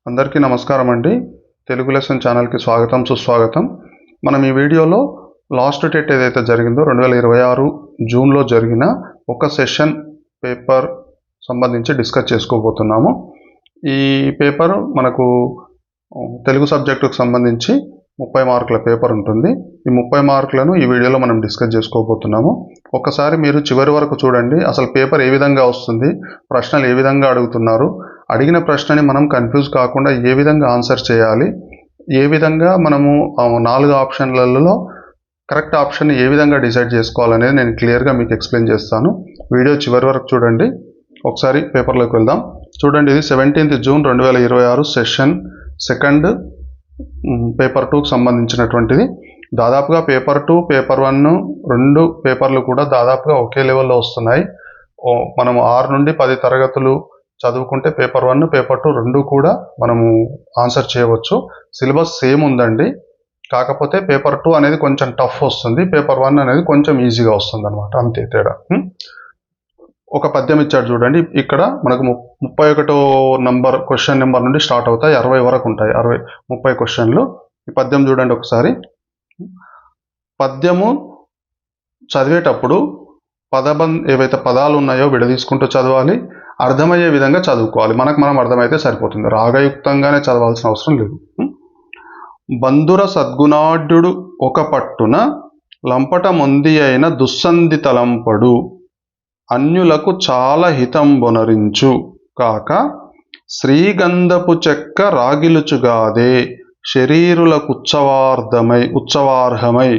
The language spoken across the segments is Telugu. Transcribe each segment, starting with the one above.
అందరికీ నమస్కారం అండి. తెలుగు లెసన్ ఛానల్కి స్వాగతం సుస్వాగతం. మనం ఈ వీడియోలో లాస్ట్ టెట్ ఏదైతే జరిగిందో 2026 జూన్లో జరిగిన ఒక సెషన్ పేపర్ సంబంధించి డిస్కస్ చేసుకోబోతున్నాము. ఈ పేపర్ మనకు తెలుగు సబ్జెక్టుకు సంబంధించి 30 మార్కుల పేపర్ ఉంటుంది. ఈ 30 మార్కులను ఈ వీడియోలో మనం డిస్కస్ చేసుకోబోతున్నాము. ఒకసారి మీరు చివరి వరకు చూడండి. అసలు పేపర్ ఏ విధంగా వస్తుంది, ప్రశ్నలు ఏ విధంగా అడుగుతున్నారు, అడిగిన ప్రశ్నని మనం కన్ఫ్యూజ్ కాకుండా ఏ విధంగా ఆన్సర్ చేయాలి, ఏ విధంగా మనము 4 ఆప్షన్లలో కరెక్ట్ ఆప్షన్ ఏ విధంగా డిసైడ్ చేసుకోవాలనేది నేను క్లియర్గా మీకు ఎక్స్ప్లెయిన్ చేస్తాను. వీడియో చివరి వరకు చూడండి. ఒకసారి పేపర్లోకి వెళ్దాం. చూడండి, ఇది 17th June 2026 session second paper 2కి సంబంధించినటువంటిది. దాదాపుగా పేపర్ 2 పేపర్ 1 రెండు పేపర్లు కూడా దాదాపుగా ఒకే లెవెల్లో వస్తున్నాయి. మనము 6 నుండి 10 తరగతులు చదువుకుంటే పేపర్ 1 పేపర్ 2 రెండు కూడా మనము ఆన్సర్ చేయవచ్చు. సిలబస్ సేమ్ ఉందండి, కాకపోతే పేపర్ 2 అనేది కొంచెం టఫ్ వస్తుంది, పేపర్ 1 అనేది కొంచెం ఈజీగా వస్తుంది అనమాట, అంతే తేడా. ఒక పద్యం ఇచ్చాడు చూడండి. ఇక్కడ మనకు 31వ నంబర్ క్వశ్చన్ నెంబర్ నుండి స్టార్ట్ అవుతాయి, 60 వరకు ఉంటాయి, 30 క్వశ్చన్లు. ఈ పద్యం చూడండి ఒకసారి. పద్యము చదివేటప్పుడు ఏవైతే పదాలు ఉన్నాయో విడదీసుకుంటూ చదవాలి, అర్థమయ్యే విధంగా చదువుకోవాలి. మనం అర్థమైతే సరిపోతుంది, రాగయుక్తంగానే చదవాల్సిన అవసరం లేదు. బంధుర సద్గుణాఢ్యుడు ఒక పట్టున లంపట మొంది అయిన దుస్సంధి తలంపడు, అన్యులకు చాలా హితంబొనరించు కాక శ్రీగంధపు చెక్క రాగిలుచుగాదే, శరీరులకుత్సవార్హమై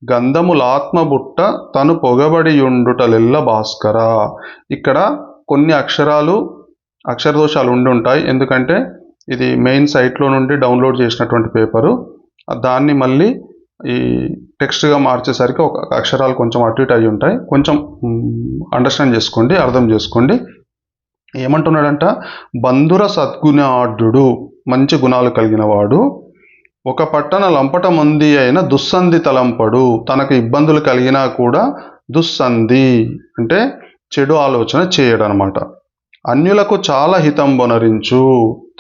గంధములాత్మబుట్ట తను పొగబడియుండుటలెల్ల భాస్కర. ఇక్కడ కొన్ని అక్షరదోషాలు ఉండి ఉంటాయి, ఎందుకంటే ఇది మెయిన్ సైట్లో నుండి డౌన్లోడ్ చేసినటువంటి పేపరు. దాన్ని మళ్ళీ ఈ టెక్స్ట్గా మార్చేసరికి ఒక అక్షరాలు కొంచెం అటు ఇటు అయి ఉంటాయి. కొంచెం అండర్స్టాండ్ చేసుకోండి, అర్థం చేసుకోండి. ఏమంటున్నాడంట, బంధుర సద్గుణాఢ్యుడు మంచి గుణాలు కలిగిన వాడు, ఒక పట్టణ లంపట మొంది అయిన దుస్సంధి తలంపడు, తనకు ఇబ్బందులు కలిగినా కూడా దుస్సంధి అంటే చెడు ఆలోచన చేయడు అనమాట. అన్యులకు చాలా హితంబొనరించు,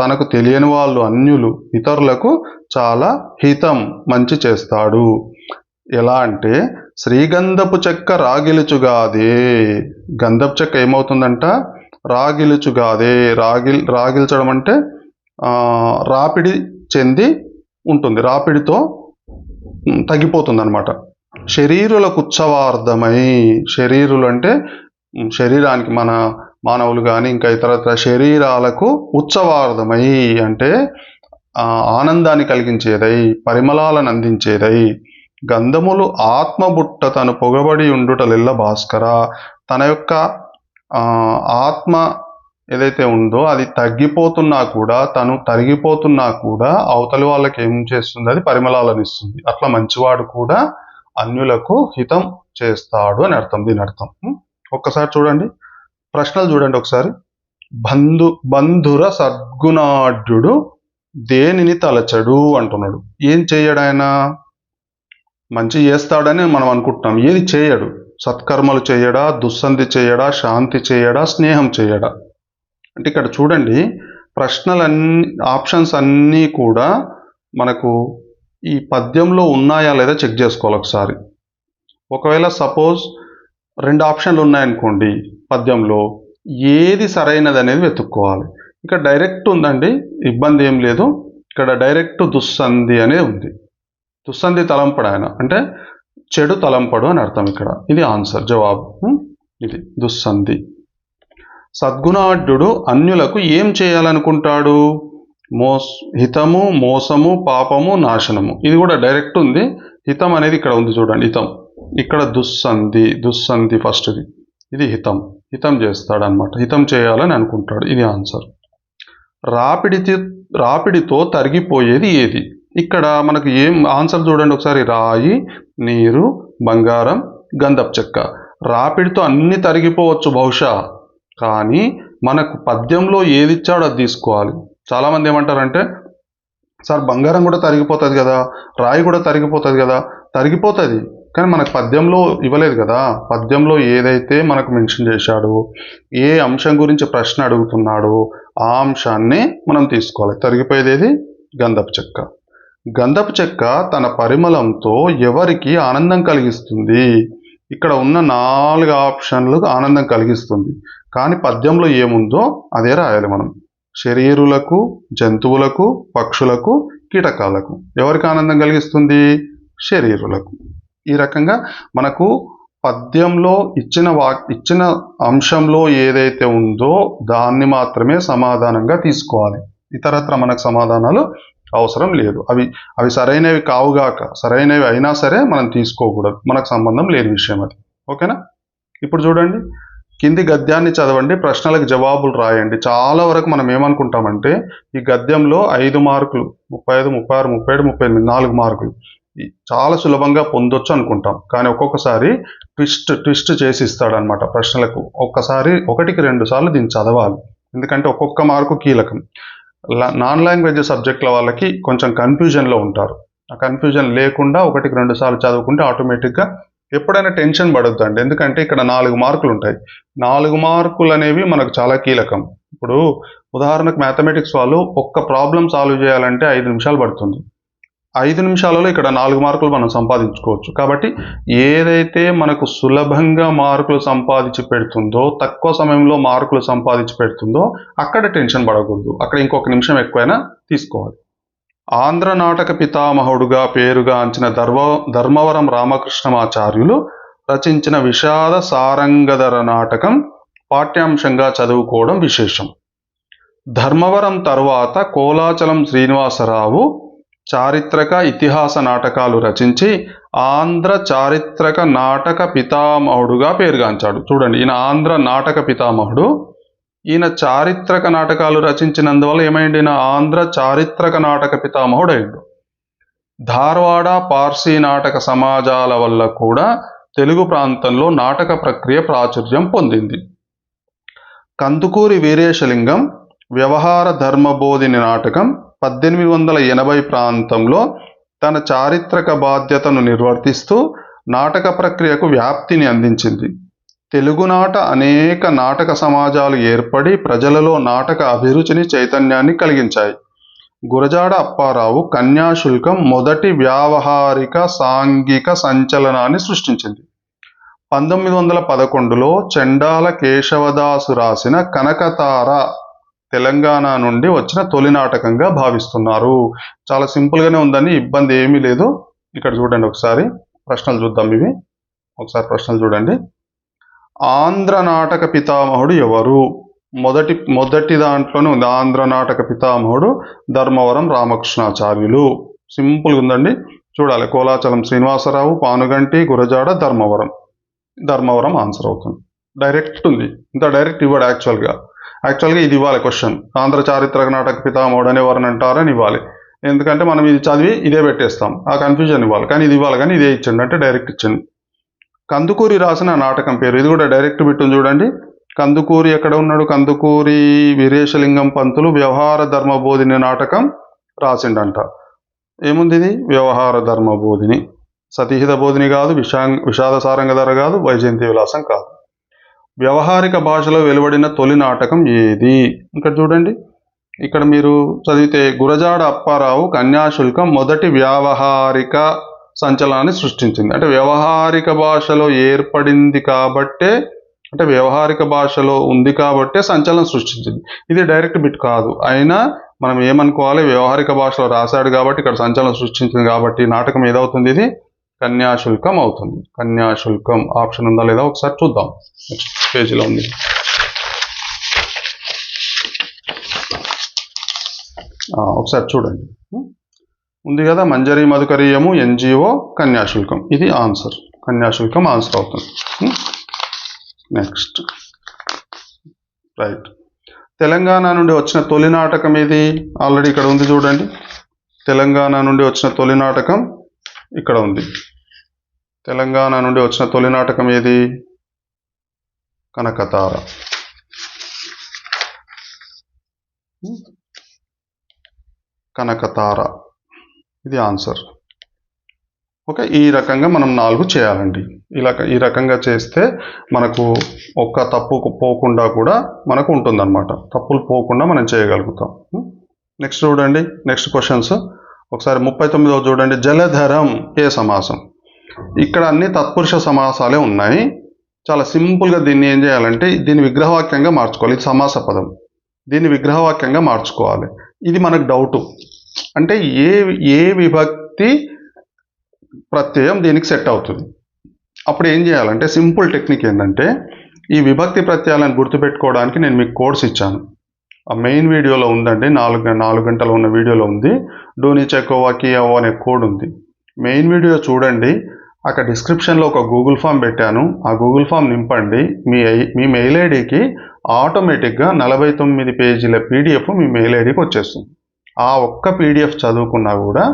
తనకు తెలియని వాళ్ళు అన్యులు ఇతరులకు చాలా హితం మంచి చేస్తాడు. ఎలా అంటే శ్రీగంధపు చెక్క రాగిలుచుగాదే, గంధపు చెక్క ఏమవుతుందంట, రాగిలుచుగాదే. రాగిల్చడం అంటే రాపిడి చెంది ఉంటుంది, రాపిడితో తగ్గిపోతుంది అనమాట. శరీరులకు ఉత్సవార్థమై, శరీరులు అంటే శరీరానికి మన మానవులు కానీ ఇంకా ఇతరత్ర శరీరాలకు ఉత్సవార్థమై అంటే ఆనందాన్ని కలిగించేదై, పరిమళాలను అందించేదై, గంధములు ఆత్మబుట్ట తను పొగబడి ఉండుటలెల్ల భాస్కర, తన యొక్క ఆత్మ ఏదైతే ఉందో అది తగ్గిపోతున్నా కూడా, తను తరిగిపోతున్నా కూడా అవతలి వాళ్ళకి ఏం చేస్తుంది, అది పరిమళాలను ఇస్తుంది. అట్లా మంచివాడు కూడా అన్యులకు హితం చేస్తాడు అని అర్థం, దీని అర్థం. ఒక్కసారి చూడండి, ప్రశ్నలు చూడండి ఒకసారి. బంధుర సద్గుణాఢ్యుడు దేనిని తలచడు అంటున్నాడు. ఏం చేయడు ఆయన? మంచి చేస్తాడని మనం అనుకుంటున్నాం, ఏది చేయడు? సత్కర్మలు చేయడా, దుస్సంధి చేయడా, శాంతి చేయడా, స్నేహం చేయడా? అంటే ఇక్కడ చూడండి, ప్రశ్నలన్నీ ఆప్షన్స్ అన్నీ కూడా మనకు ఈ పద్యంలో ఉన్నాయా లేదా చెక్ చేసుకోవాలి ఒకసారి. ఒకవేళ సపోజ్ 2 ఆప్షన్లు ఉన్నాయనుకోండి పద్యంలో, ఏది సరైనది అనేది వెతుక్కోవాలి. ఇక్కడ డైరెక్ట్ ఉందండి, ఇబ్బంది ఏం లేదు. ఇక్కడ డైరెక్ట్ దుస్సంధి అనేది ఉంది. దుస్సంధి తలంపడు ఆయన అంటే చెడు తలంపడు అని అర్థం. ఇక్కడ ఇది ఆన్సర్, జవాబు. ఇది దుస్సంధి. సద్గుణాఢ్యుడు అన్యులకు ఏం చేయాలనుకుంటాడు? హితము, మోసము, పాపము, నాశనము. ఇది కూడా డైరెక్ట్ ఉంది. హితం అనేది ఇక్కడ ఉంది చూడండి, హితం. ఇక్కడ దుస్సంధి ఫస్ట్ది, ఇది హితం చేస్తాడనమాట, హితం చేయాలని అనుకుంటాడు. ఇది ఆన్సర్. రాపిడితో తరిగిపోయేది ఏది? ఇక్కడ మనకు ఏం ఆన్సర్ చూడండి ఒకసారి. రాయి, నీరు, బంగారం, గంధపు చెక్క. రాపిడితో అన్ని తరిగిపోవచ్చు బహుశా, కానీ మనకు పద్యంలో ఏది ఇచ్చాడో అది తీసుకోవాలి. చాలామంది ఏమంటారంటే, సార్ బంగారం కూడా తరిగిపోతుంది కదా, రాయి కూడా తరిగిపోతుంది కదా. తరిగిపోతుంది, కానీ మనకు పద్యంలో ఇవ్వలేదు కదా. పద్యంలో ఏదైతే మనకు మెన్షన్ చేశాడో, ఏ అంశం గురించి ప్రశ్న అడుగుతున్నాడో ఆ అంశాన్ని మనం తీసుకోవాలి. తరిగిపోయేది ఏది? గంధపు చెక్క. గంధపు చెక్క తన పరిమళంతో ఎవరికి ఆనందం కలిగిస్తుంది? ఇక్కడ ఉన్న 4 ఆప్షన్లు ఆనందం కలిగిస్తుంది. కానీ పద్యంలో ఏముందో అదే రాయాలి మనం. శరీరులకు, జంతువులకు, పక్షులకు, కీటకాలకు. ఎవరికి ఆనందం కలిగిస్తుంది? శరీరులకు. ఈ రకంగా మనకు పద్యంలో ఇచ్చిన అంశంలో ఏదైతే ఉందో దాన్ని మాత్రమే సమాధానంగా తీసుకోవాలి. ఇతరత్ర మనకు సమాధానాలు అవసరం లేదు. అవి సరైనవి కావుగాక, సరైనవి అయినా సరే మనం తీసుకోకూడదు. మనకు సంబంధం లేని విషయం అది. ఓకేనా? ఇప్పుడు చూడండి, కింది గద్యాన్ని చదవండి, ప్రశ్నలకు జవాబులు రాయండి. చాలా వరకు మనం ఏమనుకుంటామంటే ఈ గద్యంలో 5 మార్కులు, 35, 36, 37, 38, 4 మార్కులు చాలా సులభంగా పొందొచ్చు అనుకుంటాం. కానీ ఒక్కొక్కసారి ట్విస్ట్ చేసి ఇస్తాడనమాట ప్రశ్నలకు. ఒక్కసారి 1కి 2 సార్లు దీన్ని చదవాలి. ఎందుకంటే ఒక్కొక్క మార్కు కీలకం. నాన్ లాంగ్వేజ్ సబ్జెక్టుల వాళ్ళకి కొంచెం కన్ఫ్యూజన్లో ఉంటారు. ఆ కన్ఫ్యూజన్ లేకుండా 1కి 2 సార్లు చదువుకుంటే ఆటోమేటిక్గా ఎప్పుడైనా టెన్షన్ పడొద్దండి. ఎందుకంటే ఇక్కడ 4 మార్కులు ఉంటాయి. 4 మార్కులు అనేవి మనకు చాలా కీలకం. ఇప్పుడు ఉదాహరణకు మ్యాథమెటిక్స్ వాళ్ళు ఒక్క ప్రాబ్లం సాల్వ్ చేయాలంటే 5 నిమిషాలు పడుతుంది. 5 నిమిషాలలో ఇక్కడ 4 మార్కులు మనం సంపాదించుకోవచ్చు. కాబట్టి ఏదైతే మనకు సులభంగా మార్కులు సంపాదించి పెడుతుందో, తక్కువ సమయంలో మార్కులు సంపాదించి పెడుతుందో అక్కడ టెన్షన్ పడకూడదు. అక్కడ ఇంకొక నిమిషం ఎక్కువైనా తీసుకోవాలి. ఆంధ్ర నాటక పితామహుడుగా పేరుగాంచిన ధర్మవరం రామకృష్ణమాచార్యులు రచించిన విషాద సారంగధర నాటకం పాఠ్యాంశంగా చదువుకోవడం విశేషం. ధర్మవరం తరువాత కోలాచలం శ్రీనివాసరావు చారిత్రక ఇతిహాస నాటకాలు రచించి ఆంధ్ర చారిత్రక నాటక పితామహుడుగా పేరుగాంచాడు. చూడండి, ఈయన ఆంధ్ర నాటక పితామహుడు. ఈయన చారిత్రక నాటకాలు రచించినందువల్ల ఏమైంది? ఈయన ఆంధ్ర చారిత్రక నాటక పితామహుడు అయిండు. ధార్వాడ పార్సీ నాటక సమాజాల వల్ల కూడా తెలుగు ప్రాంతంలో నాటక ప్రక్రియ ప్రాచుర్యం పొందింది. కందుకూరి వీరేశలింగం వ్యవహార ధర్మబోధిని నాటకం 1880 ప్రాంతంలో తన చారిత్రక బాధ్యతను నిర్వర్తిస్తూ నాటక ప్రక్రియకు వ్యాప్తిని అందించింది. తెలుగునాట అనేక నాటక సమాజాలు ఏర్పడి ప్రజలలో నాటక అభిరుచిని, చైతన్యాన్ని కలిగించాయి. గురజాడ అప్పారావు కన్యాశుల్కం మొదటి వ్యావహారిక సాంఘిక సంచలనాన్ని సృష్టించింది. 1911లో చెండాల కేశవదాసు రాసిన కనకతార తెలంగాణ నుండి వచ్చిన తొలి నాటకంగా భావిస్తున్నారు. చాలా సింపుల్గానే ఉందని, ఇబ్బంది ఏమీ లేదు. ఇక్కడ చూడండి, ఒకసారి ప్రశ్నలు చూద్దాం. ఇవి ఒకసారి ప్రశ్నలు చూడండి. ఆంధ్ర నాటక పితామహుడు ఎవరు? మొదటి దాంట్లోనే ఉంది. ఆంధ్ర నాటక పితామహుడు ధర్మవరం రామకృష్ణాచార్యులు. సింపుల్గా ఉందండి, చూడాలి. కోలాచలం శ్రీనివాసరావు, పానుగంటి, గురజాడ, ధర్మవరం ఆన్సర్ అవుతుంది. డైరెక్ట్ ఉంది. ఇంత డైరెక్ట్ ఇవ్వడు. యాక్చువల్గా ఇది ఇవ్వాలి క్వశ్చన్. ఆంధ్ర చారిత్రక నాటక పితామహుడు అని ఎవరిని అంటారని ఇవ్వాలి. ఎందుకంటే మనం ఇది చదివి ఇదే పెట్టేస్తాం. ఆ కన్ఫ్యూజన్ ఇవ్వాలి. కానీ ఇది ఇవ్వాలి, కానీ ఇదే ఇచ్చండి అంటే డైరెక్ట్ ఇచ్చండి. కందుకూరి రాసిన నాటకం పేరు. ఇది కూడా డైరెక్ట్ బిట్టు చూడండి. కందుకూరి ఎక్కడ ఉన్నాడు? కందుకూరి వీరేశలింగం పంతులు వ్యవహార ధర్మబోధిని నాటకం రాసిండంట. ఏముంది ఇది? వ్యవహార ధర్మబోధిని. సతీహిత బోధిని కాదు, విషాద సారంగధర కాదు, వైజయంతి విలాసం కాదు. వ్యవహారిక భాషలో వెలువడిన తొలి నాటకం ఏది? ఇక్కడ చూడండి, ఇక్కడ మీరు చదివితే గురజాడ అప్పారావు కన్యాశుల్కం మొదటి వ్యావహారిక సంచలనాన్ని సృష్టించింది. అంటే వ్యవహారిక భాషలో ఏర్పడింది కాబట్టే, అంటే వ్యవహారిక భాషలో ఉంది కాబట్టే సంచలనం సృష్టించింది. ఇది డైరెక్ట్ బిట్ కాదు. అయినా మనం ఏమనుకోవాలి? వ్యవహారిక భాషలో రాశాడు కాబట్టి ఇక్కడ సంచలనం సృష్టించింది కాబట్టి నాటకం ఏదవుతుంది? ఇది కన్యాశుల్కం అవుతుంది. కన్యాశుల్కం ఆప్షన్ ఉందా లేదా ఒకసారి చూద్దాం. నెక్స్ట్ పేజీలో ఉంది. ఒకసారి చూడండి, ఉంది కదా. మంజరి మధుకరీయము, ఎన్జిఓ, కన్యాశుల్కం. ఇది ఆన్సర్. కన్యాశుల్కం ఆన్సర్ అవుతుంది. Next right. తెలంగాణ నుండి వచ్చిన తొలి నాటకం ఏది? ఆల్రెడీ ఇక్కడ ఉంది చూడండి. తెలంగాణ నుండి వచ్చిన తొలి నాటకం ఇక్కడ ఉంది. తెలంగాణ నుండి వచ్చిన తొలి నాటకం ఏది? కనకతార. కనకతార ఇది ఆన్సర్. ఓకే, ఈ రకంగా మనం 4 చేయాలండి. ఈ రకంగా చేస్తే మనకు ఒక్క తప్పు పోకుండా కూడా మనకు ఉంటుందన్నమాట. తప్పులు పోకుండా మనం చేయగలుగుతాం. నెక్స్ట్ చూడండి, నెక్స్ట్ క్వశ్చన్స్ ఒకసారి 39వ చూడండి. జలధరం ఏ సమాసం? ఇక్కడ అన్ని తత్పురుష సమాసాలే ఉన్నాయి. చాలా సింపుల్గా దీన్ని ఏం చేయాలంటే దీన్ని విగ్రహవాక్యంగా మార్చుకోవాలి. ఇది సమాస పదం, దీన్ని విగ్రహవాక్యంగా మార్చుకోవాలి. ఇది మనకు డౌటు, అంటే ఏ విభక్తి ప్రత్యయం దీనికి సెట్ అవుతుంది. అప్పుడు ఏం చేయాలంటే సింపుల్ టెక్నిక్ ఏంటంటే ఈ విభక్తి ప్రత్యయాలను గుర్తుపెట్టుకోవడానికి నేను మీకు కోడ్స్ ఇచ్చాను. ఆ మెయిన్ వీడియోలో ఉందండి, 4 గంటలు ఉన్న వీడియోలో ఉంది. డోని చెకోవాకి అవో అనే కోడ్ ఉంది. మెయిన్ వీడియో చూడండి, అక్కడ డిస్క్రిప్షన్లో ఒక గూగుల్ ఫామ్ పెట్టాను. ఆ గూగుల్ ఫామ్ నింపండి. మీ మెయిల్ ఐడికి ఆటోమేటిక్గా 49 పేజీల పీడిఎఫ్ మీ మెయిల్ ఐడికి వచ్చేస్తుంది. ఆ ఒక్క పీడిఎఫ్ చదువుకున్నా కూడా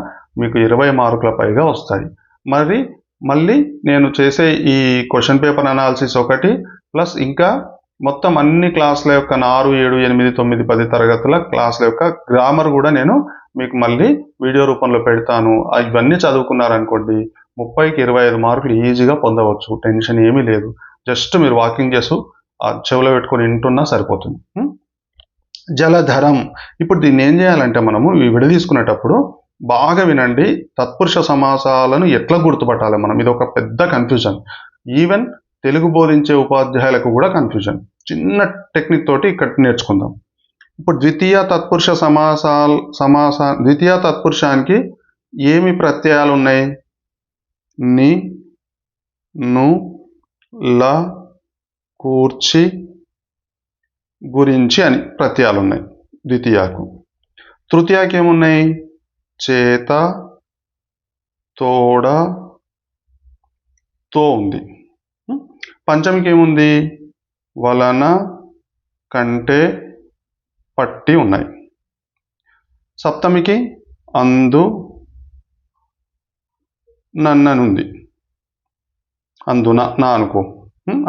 మీకు 20 మార్కుల పైగా వస్తాయి. మళ్ళీ నేను చేసే ఈ క్వశ్చన్ పేపర్ అనాలిసిస్ ఒకటి ప్లస్ ఇంకా మొత్తం అన్ని క్లాసుల యొక్క 6, 7, 8, 9, 10 తరగతుల క్లాసుల యొక్క గ్రామర్ కూడా నేను మీకు మళ్ళీ వీడియో రూపంలో పెడతాను. ఇవన్నీ చదువుకున్నారనుకోండి 30కి 25 మార్కులు ఈజీగా పొందవచ్చు. టెన్షన్ ఏమీ లేదు. జస్ట్ మీరు వాకింగ్ చేస్తూ చెవులో పెట్టుకొని వింటున్నా సరిపోతుంది. జలధరం. ఇప్పుడు దీన్ని ఏం చేయాలంటే మనము విడదీసుకునేటప్పుడు బాగా వినండి. తత్పురుష సమాసాలను ఎట్లా గుర్తుపట్టాలి మనం, ఇది ఒక పెద్ద కన్ఫ్యూజన్. ఈవెన్ తెలుగు బోధించే ఉపాధ్యాయులకు కూడా కన్ఫ్యూజన్. చిన్న టెక్నిక్ తోటి ఇక్కడ నేర్చుకుందాం. ఇప్పుడు ద్వితీయ తత్పురుషానికి ఏమి ప్రత్యయాలు ఉన్నాయి? ని, ను, ల, కూర్చి, గురించి అని ప్రత్యయాలు ఉన్నాయి ద్వితీయకు. తృతీయకి ఏమున్నాయి? చేత, తోడ, తో ఉంది. పంచమికి ఏముంది? వలన, కంటే, పట్టి ఉన్నాయి. సప్తమికి అందు, నన్ననుంది. అందున, నా అనుకో,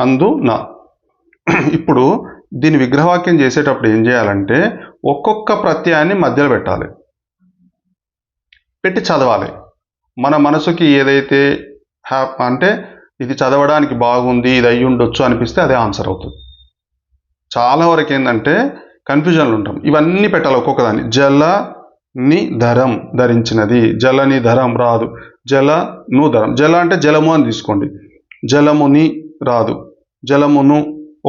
అందు నా. ఇప్పుడు దీన్ని విగ్రహవాక్యం చేసేటప్పుడు ఏం చేయాలంటే ఒక్కొక్క ప్రత్యయాన్ని మధ్యలో పెట్టాలి, పెట్టి చదవాలి. మన మనసుకి ఏదైతే అంటే ఇది చదవడానికి బాగుంది, ఇది అయ్యి ఉండొచ్చు అనిపిస్తే అదే ఆన్సర్ అవుతుంది. చాలా వరకు ఏంటంటే కన్ఫ్యూజన్లు ఉంటాం. ఇవన్నీ పెట్టాలి ఒక్కొక్కదాన్ని. జల ని ధరం, ధరించినది. జలని ధరం రాదు, జలను ధరం. జల అంటే జలము అని తీసుకోండి, జలముని రాదు, జలమును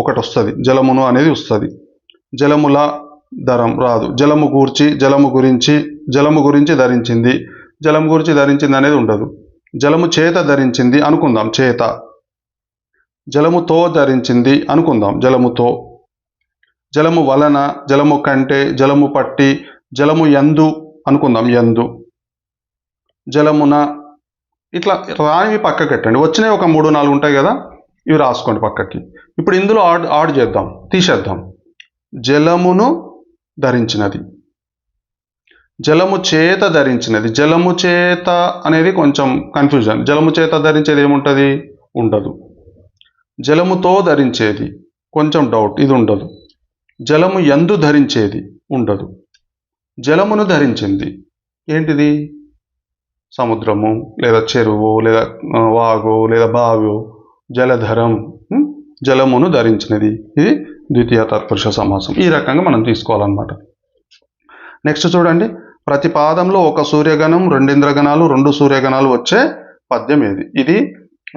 ఒకటి వస్తుంది, జలమును అనేది వస్తుంది. జలముల ధరం రాదు. జలము గూర్చి, జలము గురించి ధరించింది, జలము గురించి ధరించింది అనేది ఉండదు. జలము చేత ధరించింది అనుకుందాం, చేత. జలముతో ధరించింది అనుకుందాం, జలముతో. జలము వలన, జలము కంటే, జలము పట్టి, జలము యందు అనుకుందాం, యందు. జలమున. ఇట్లా రానివి పక్కకి పెట్టండి. వచ్చినవి ఒక 3, 4 ఉంటాయి కదా, ఇవి రాసుకోండి పక్కకి. ఇప్పుడు ఇందులో ఆడ్ చేద్దాం, తీసేద్దాం. జలమును ధరించినది, జలము చేత ధరించినది. జలము చేత అనేది కొంచెం కన్ఫ్యూజన్. జలము చేత ధరించేది ఏముంటుంది? ఉండదు. జలముతో ధరించేది కొంచెం డౌట్, ఇది ఉండదు. జలము యందు ధరించేది ఉండదు. జలమును ధరించింది ఏంటిది? సముద్రము లేదా చెరువు లేదా వాగు లేదా బావి. జలధరం, జలమును ధరించినది. ఇది ద్వితీయ తత్పురుష సమాసం. ఈ రకంగా మనం తీసుకోవాలన్నమాట. నెక్స్ట్ చూడండి, ప్రతి పాదంలో ఒక సూర్యగణం, 2 ఇంద్రగణాలు, 2 సూర్యగణాలు వచ్చే పద్యం ఏది? ఇది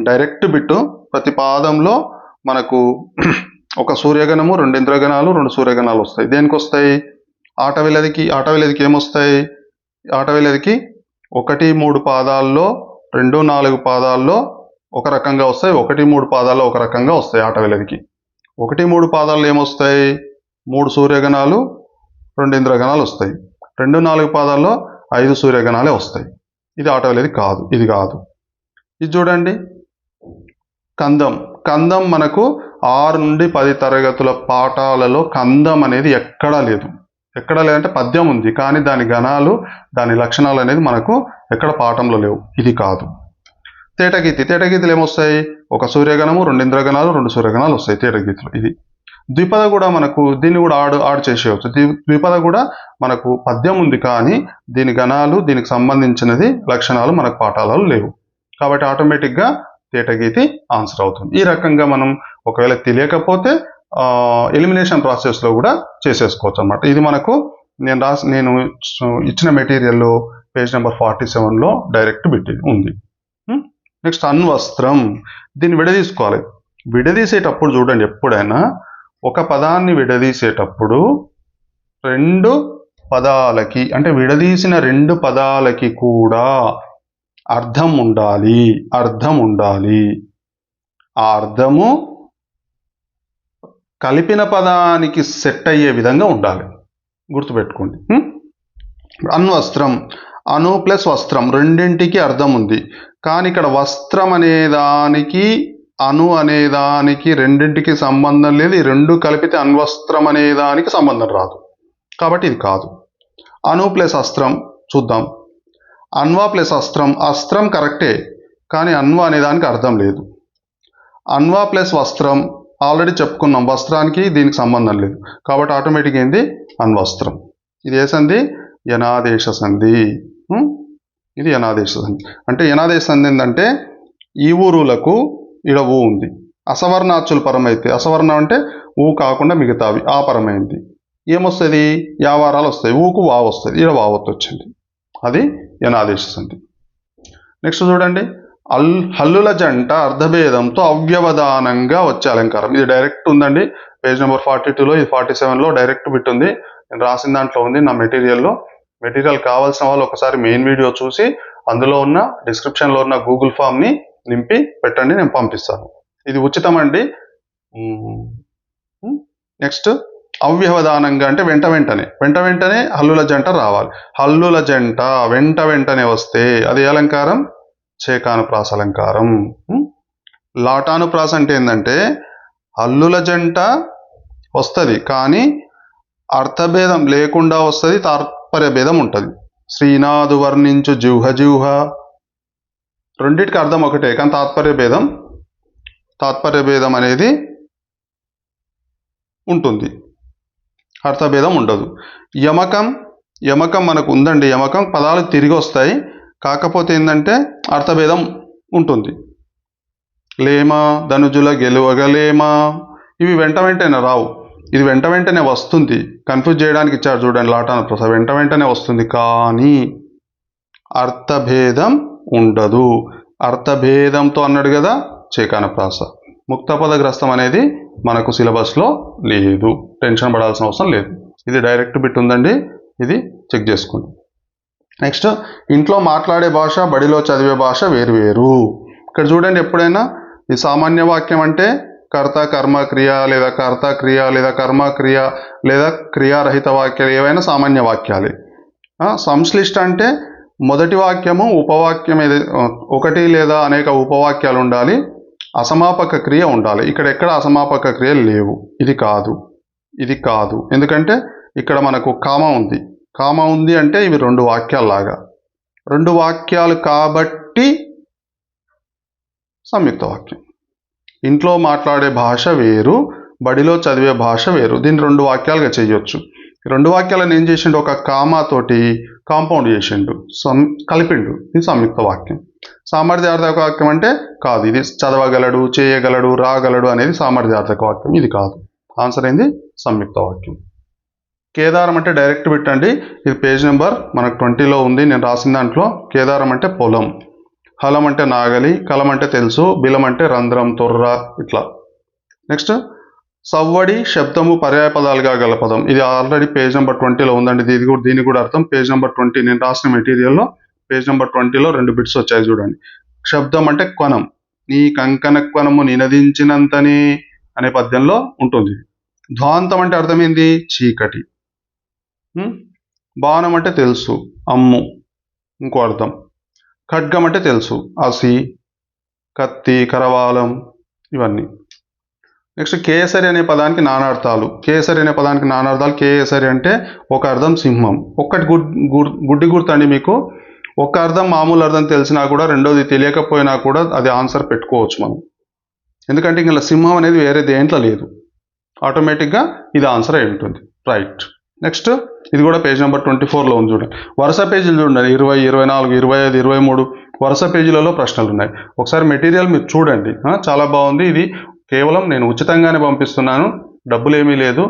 డైరెక్ట్ బిట్టు. ప్రతి పాదంలో మనకు ఒక సూర్యగణము, 2 ఇంద్రగణాలు, 2 సూర్యగణాలు వస్తాయి. దేనికి వస్తాయి? ఆటవిలదికి ఏమొస్తాయి? ఆటవిలదికి 1, 3 పాదాల్లో, 2, 4 పాదాల్లో ఒక రకంగా వస్తాయి, 1, 3 పాదాల్లో ఒక రకంగా వస్తాయి. ఆటవిలదికి 1, 3 పాదాల్లో ఏమొస్తాయి? 3 సూర్యగణాలు, 2 ఇంద్రగణాలు వస్తాయి. 2, 4 పాదాల్లో 5 సూర్యగణాలే వస్తాయి. ఇది ఆటవిలది కాదు, ఇది కాదు. ఇది చూడండి, కందం మనకు 6 నుండి 10 తరగతుల పాఠాలలో కందం అనేది ఎక్కడా లేదంటే పద్యం ఉంది, కానీ దాని గణాలు, దాని లక్షణాలు అనేది మనకు ఎక్కడ పాఠంలో లేవు. ఇది కాదు. తేటగీతులు ఏమొస్తాయి? ఒక సూర్యగణము, 2 ఇంద్రగణాలు, 2 సూర్యగణాలు వస్తాయి తేటగీతులు. ఇది ద్విపద కూడా మనకు, దీన్ని కూడా ఆడ్ చేసేయవచ్చు. ద్విపద కూడా మనకు పద్యం ఉంది, కానీ దీని గణాలు, దీనికి సంబంధించినది లక్షణాలు మనకు పాఠాలలో లేవు. కాబట్టి ఆటోమేటిక్గా తేటగీతి ఆన్సర్ అవుతుంది. ఈ రకంగా మనం ఒకవేళ తెలియకపోతే ఎలిమినేషన్ ప్రాసెస్లో కూడా చేసేసుకోవచ్చు అన్నమాట. ఇది మనకు నేను ఇచ్చిన మెటీరియల్లో పేజ్ నెంబర్ 47లో డైరెక్ట్ పెట్టి ఉంది. నెక్స్ట్ అన్వస్త్రం, దీన్ని విడదీసుకోవాలి. విడదీసేటప్పుడు చూడండి, ఎప్పుడైనా ఒక పదాన్ని విడదీసేటప్పుడు రెండు పదాలకి అంటే విడదీసిన రెండు పదాలకి కూడా అర్థం ఉండాలి. ఆ అర్థము కలిపిన పదానికి సెట్ అయ్యే విధంగా ఉండాలి, గుర్తుపెట్టుకోండి. అన్వస్త్రం, అను ప్లస్ వస్త్రం రెండింటికి అర్థం ఉంది, కానీ ఇక్కడ వస్త్రం అనేదానికి అను అనేదానికి రెండింటికి సంబంధం లేదు. ఈ రెండు కలిపితే అన్వస్త్రం అనేదానికి సంబంధం రాదు, కాబట్టి ఇది కాదు. అను ప్లస్ అస్త్రం చూద్దాం. అన్వా ప్లస్ అస్త్రం, అస్త్రం కరెక్టే కానీ అన్వా అనేదానికి అర్థం లేదు. అన్వా ప్లస్ వస్త్రం ఆల్రెడీ చెప్పుకున్నాం, వస్త్రానికి దీనికి సంబంధం లేదు, కాబట్టి ఆటోమేటిక్ ఏంది అన్వస్త్రం. ఇది ఏ సంధి? యనాదేశ సంధి. ఇది యనాదేశ సంధి. అంటే యనాదేశ సంధి ఏంటంటే ఈ ఊరులకు ఇడ ఊ ఉంది, అసవర్ణాచుల పరం అయితే, అసవర్ణం అంటే ఊ కాకుండా మిగతావి ఆ పరమైంది, ఏమొస్తుంది? యావారాలు వస్తాయి, ఊకు వావ్ వస్తుంది, ఈడ వావత్తు వచ్చింది, అది యనాదేశ సంధి. నెక్స్ట్ చూడండి, హల్లుల జంట అర్ధభేదంతో అవ్యవధానంగా వచ్చే అలంకారం. ఇది డైరెక్ట్ ఉందండి పేజ్ నెంబర్ 42లో, ఇది 47లో డైరెక్ట్ బిట్ ఉంది. నేను రాసిన దాంట్లో ఉంది నా మెటీరియల్లో. మెటీరియల్ కావాల్సిన వాళ్ళు ఒకసారి మెయిన్ వీడియో చూసి అందులో ఉన్న డిస్క్రిప్షన్లో ఉన్న గూగుల్ ఫామ్ని నింపి పెట్టండి, నేను పంపిస్తాను. ఇది ఉచితం అండి. నెక్స్ట్ అవ్యవధానంగా అంటే వెంట వెంటనే హల్లుల జంట రావాలి. హల్లుల జంట వెంటనే వస్తే అది అలంకారం చేకానుప్రాస అలంకారం. లాటానుప్రాస అంటే ఏంటంటే హల్లుల జంట వస్తుంది కానీ అర్థభేదం లేకుండా వస్తుంది, తాత్పర్య భేదం ఉంటుంది. శ్రీనాథు వర్ణించు జిహ్వ రెండింటికి అర్థం ఒకటే కానీ తాత్పర్య భేదం అనేది ఉంటుంది, అర్థభేదం ఉండదు. యమకం మనకు ఉందండి, యమకం పదాలు తిరిగి వస్తాయి, కాకపోతే ఏంటంటే అర్థభేదం ఉంటుంది. లేమ, ధనుజుల గెలువగలేమా, ఇవి వెంటనే రావు, ఇది వెంటనే వస్తుంది. కన్ఫ్యూజ్ చేయడానికి ఇచ్చారు చూడండి, లాటానుప్రాస వెంటనే వస్తుంది కానీ అర్థభేదం ఉండదు. అర్థభేదంతో అన్నాడు కదా చేకానుప్రాస. ముక్తపదగ్రస్తం అనేది మనకు సిలబస్లో లేదు, టెన్షన్ పడాల్సిన అవసరం లేదు. ఇది డైరెక్ట్ బిట్ ఉందండి, ఇది చెక్ చేసుకోండి. నెక్స్ట్ ఇంట్లో మాట్లాడే భాష, బడిలో చదివే భాష వేరు. ఇక్కడ చూడండి, ఎప్పుడైనా ఈ సామాన్య వాక్యం అంటే కర్త కర్మ క్రియ లేదా కర్త క్రియ లేదా కర్మ క్రియ లేదా క్రియారహిత వాక్యాలు ఏవైనా సామాన్య వాక్యాలే. సంశ్లిష్ట అంటే మొదటి వాక్యము ఉపవాక్యం ఒకటి లేదా అనేక ఉపవాక్యాలు ఉండాలి, అసమాపక క్రియ ఉండాలి. ఇక్కడ ఎక్కడ అసమాపక క్రియలు లేవు, ఇది కాదు. ఎందుకంటే ఇక్కడ మనకు కామ ఉంది అంటే ఇవి రెండు వాక్యాలు కాబట్టి సంయుక్త వాక్యం. ఇంట్లో మాట్లాడే భాష వేరు, బడిలో చదివే భాష వేరు. దీన్ని రెండు వాక్యాలుగా చేయొచ్చు. రెండు వాక్యాలను ఏం చేసిండు, ఒక కామాతోటి కాంపౌండ్ చేసిండు, కలిపిండు, ఇది సంయుక్త వాక్యం. సామర్థ్యార్థక వాక్యం అంటే కాదు, ఇది చదవగలడు, చేయగలడు, రాగలడు అనేది సామర్థ్యార్థక వాక్యం, ఇది కాదు. ఆన్సర్ ఏంది సంయుక్త వాక్యం. కేదారం అంటే డైరెక్ట్ పెట్టండి, ఇది పేజ్ నెంబర్ మనకు 20లో ఉంది, నేను రాసిన దాంట్లో. కేదారం అంటే పొలం, హలం అంటే నాగలి, కలం అంటే తెలుసు, బిలం అంటే రంధ్రం, తొర్ర, ఇట్లా. నెక్స్ట్ సవ్వడి శబ్దము పర్యాయ పదాలుగా గల పదం, ఇది ఆల్రెడీ పేజ్ నెంబర్ 20లో ఉందండి. దీనికి కూడా అర్థం పేజ్ నెంబర్ 20, నేను రాసిన మెటీరియల్లో పేజ్ నెంబర్ 20లో 2 బిట్స్ వచ్చాయి చూడండి. శబ్దం అంటే క్వనం, నీ కంకణ క్వనము నినదించినంతనే అనే పద్యంలో ఉంటుంది. ధ్వాంతం అంటే అర్థమైంది చీకటి. బాణం అంటే తెలుసు, అమ్ము, ఇంకో అర్థం. ఖడ్గం అంటే తెలుసు, అసి, కత్తి, కరవాలం, ఇవన్నీ. నెక్స్ట్ కేసరి అనే పదానికి నానార్థాలు. కేసరి అంటే ఒక అర్థం సింహం. ఒక్కటి గుడ్డి గుర్తండి మీకు, ఒక అర్థం మామూలు అర్థం తెలిసినా కూడా రెండోది తెలియకపోయినా కూడా అది ఆన్సర్ పెట్టుకోవచ్చు మనం, ఎందుకంటే ఇంకా సింహం అనేది వేరే దేంట్లో లేదు, ఆటోమేటిక్గా ఇది ఆన్సర్ అయి ఉంటుంది. రైట్. నెక్స్ట్ ఇది కూడా పేజ్ నెంబర్ 24లో ఉంది చూడండి. వరుస పేజీలు చూడండి, 20, 24, 25, 23 వరుస పేజీలలో ప్రశ్నలు ఉన్నాయి. ఒకసారి మెటీరియల్ మీరు చూడండి, చాలా బాగుంది. ఇది కేవలం నేను ఉచితంగానే పంపిస్తున్నాను, డబ్బులు ఏమీ లేదు.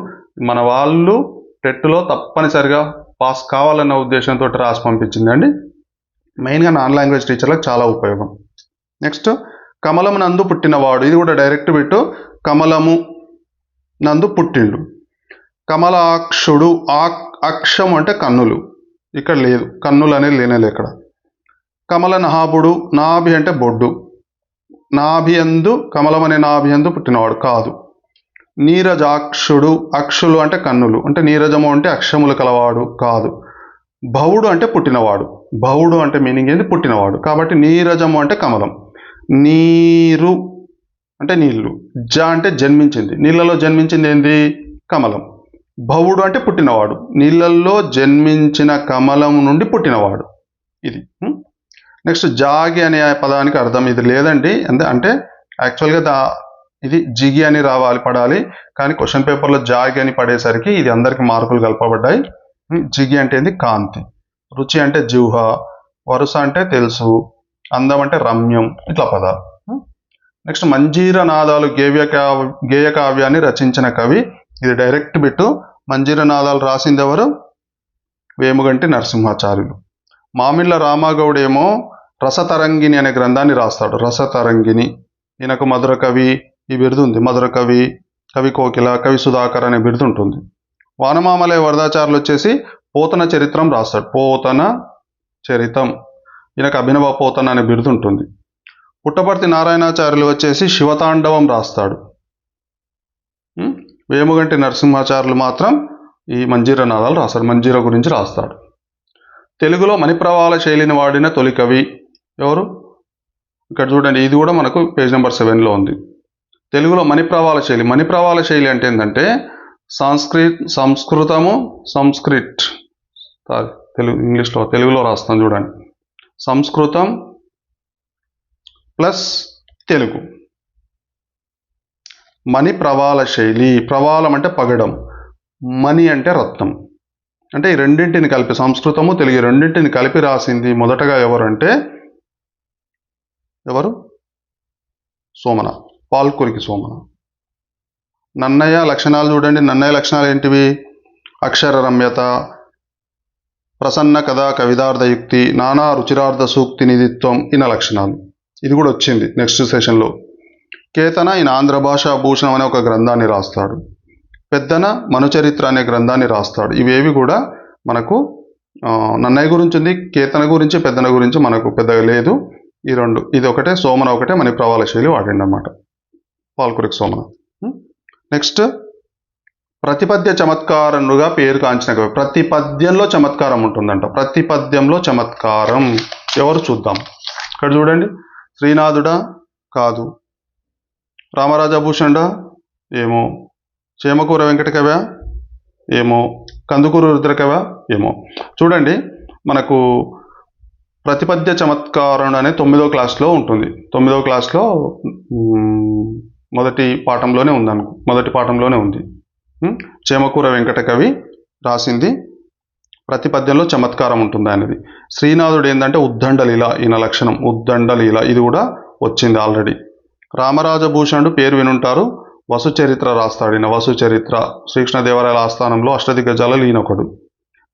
మన వాళ్ళు టెట్లో తప్పనిసరిగా పాస్ కావాలన్న ఉద్దేశంతో రాసి పంపించిందండి. మెయిన్గా నాన్ లాంగ్వేజ్ టీచర్లకు చాలా ఉపయోగం. నెక్స్ట్, కమలము నందు పుట్టినవాడు. ఇది కూడా డైరెక్ట్ బిట్టు. కమలము నందు పుట్టిండు. కమలాక్షుడు. అక్షం అంటే కన్నులు, ఇక్కడ లేదు, కన్నులు అనేది లేనేలే ఇక్కడ. కమల నాభుడు. నాభి అంటే బొడ్డు. నాభి అందు, కమలం అనే నాభి అందు పుట్టినవాడు కాదు. నీరజాక్షుడు. అక్షులు అంటే కన్నులు, అంటే నీరజము అంటే అక్షములు కలవాడు కాదు. భవుడు అంటే పుట్టినవాడు. భవుడు అంటే మీనింగ్ ఏంది? పుట్టినవాడు. కాబట్టి నీరజము అంటే కమలం. నీరు అంటే నీళ్లు. జ అంటే జన్మించింది, నీళ్ళలో జన్మించింది ఏంది? కమలం. భవుడు అంటే పుట్టినవాడు, నీళ్ళల్లో జన్మించిన కమలం నుండి పుట్టినవాడు. ఇది. నెక్స్ట్, జాగి అనే పదానికి అర్థం ఇది లేదండి. అంటే యాక్చువల్గా ఇది జిగి అని పడాలి, కానీ క్వశ్చన్ పేపర్లో జాగి అని పడేసరికి ఇది అందరికి మార్కులు కలపబడ్డాయి. జిగి అంటే ఏంది? కాంతి. రుచి అంటే జిహ్వ. వరుస అంటే తెలుసు. అందం అంటే రమ్యం. ఇట్లా పదాలు. నెక్స్ట్, మంజీర నాదాలు గేయ కావ్యాన్ని రచించిన కవి. ఇది డైరెక్ట్ బిట్టు. మంజీర నాదాలు రాసింది ఎవరు? వేముగంటి నరసింహాచార్యులు. మామిళ్ళ రామగౌడ్ ఏమో రసతరంగిణి అనే గ్రంథాన్ని రాస్తాడు. రసతరంగిణి. ఈయనకు మధుర కవి ఈ బిరుదు ఉంది. మధుర కవి, కవి కోకిల, కవి సుధాకర్ అనే బిరుదు ఉంటుంది. వానమామలై వరదాచారులు వచ్చేసి పోతన చరిత్రం రాస్తాడు. పోతన చరితం. ఈయనకు అభినవ పోతన అనే బిరుదు ఉంటుంది. పుట్టపర్తి నారాయణాచార్యులు వచ్చేసి శివతాండవం రాస్తాడు. వేముగంటి నరసింహాచార్యులు మాత్రం ఈ మంజీర నాదాలు రాస్తాడు, మంజీర గురించి రాస్తాడు. తెలుగులో మణిప్రవాళ శైలిని వాడిన తొలి కవి ఎవరు? ఇక్కడ చూడండి, ఇది కూడా మనకు పేజ్ నెంబర్ 7లో ఉంది. తెలుగులో మణిప్రవాళ శైలి. మణిప్రవాళ శైలి అంటే ఏంటంటే సంస్కృత్ ఇంగ్లీష్లో, తెలుగులో రాస్తాం చూడండి. సంస్కృతం ప్లస్ తెలుగు. మణిప్రవాళ శైలి. ప్రవాళం అంటే పగడం, మణి అంటే రత్నం. అంటే ఈ రెండింటిని కలిపి, సంస్కృతము తెలుగు రెండింటిని కలిపి రాసింది మొదటగా ఎవరంటే సోమన, పాల్కురికి సోమన. నన్నయ్య లక్షణాలు చూడండి. నన్నయ్య లక్షణాలు ఏంటివి? అక్షర రమ్యత, ప్రసన్న కథా కవితార్థయుక్తి, నానా రుచిరార్థ సూక్తి నిధిత్వం, ఈయన లక్షణాలు. ఇది కూడా వచ్చింది నెక్స్ట్ సెషన్లో. కేతన ఈయన ఆంధ్ర భాషా భూషణం అనే ఒక గ్రంథాన్ని రాస్తాడు. పెద్దన మనుచరిత్ర అనే గ్రంథాన్ని రాస్తాడు. ఇవేవి కూడా మనకు నన్నయ్య గురించి ఉంది, కేతన గురించి, పెద్దన గురించి మనకు పెద్దగా లేదు. ఈ రెండు, ఇది ఒకటే, సోమన ఒకటే మణిప్రవాళ శైలి వాడండి అన్నమాట, పాల్కురికి సోమన. నెక్స్ట్, ప్రతిపద్య చమత్కారుగా పేరు కాంచిన కవి. ప్రతి పద్యంలో చమత్కారం ఉంటుందంట. ప్రతి పద్యంలో చమత్కారం ఎవరు చూద్దాం. ఇక్కడ చూడండి, శ్రీనాథుడా? కాదు. రామరాజభూషణుడా? ఏమో. చేమకూర వెంకట కవి? ఏమో. కందుకూరు రుద్ర కవి? ఏమో. చూడండి, మనకు ప్రతిపద్య చమత్కారుడు అనే 9వ క్లాస్లో ఉంటుంది. 9వ క్లాస్లో మొదటి పాఠంలోనే ఉంది. చేమకూర వెంకట కవి రాసింది ప్రతిపద్యంలో చమత్కారం ఉంటుంది అనేది. శ్రీనాథుడు ఏంటంటే ఉద్దండలీల, ఈయన లక్షణం ఉద్దండలీల. ఇది కూడా వచ్చింది ఆల్రెడీ. రామరాజభూషణుడు పేరు వినుంటారు, వసుచరిత్ర రాస్తాడు. ఈయన వసుచరిత్ర. శ్రీకృష్ణదేవరాయల ఆస్థానంలో అష్టదిగ్గజాలలో ఈయనొకడు.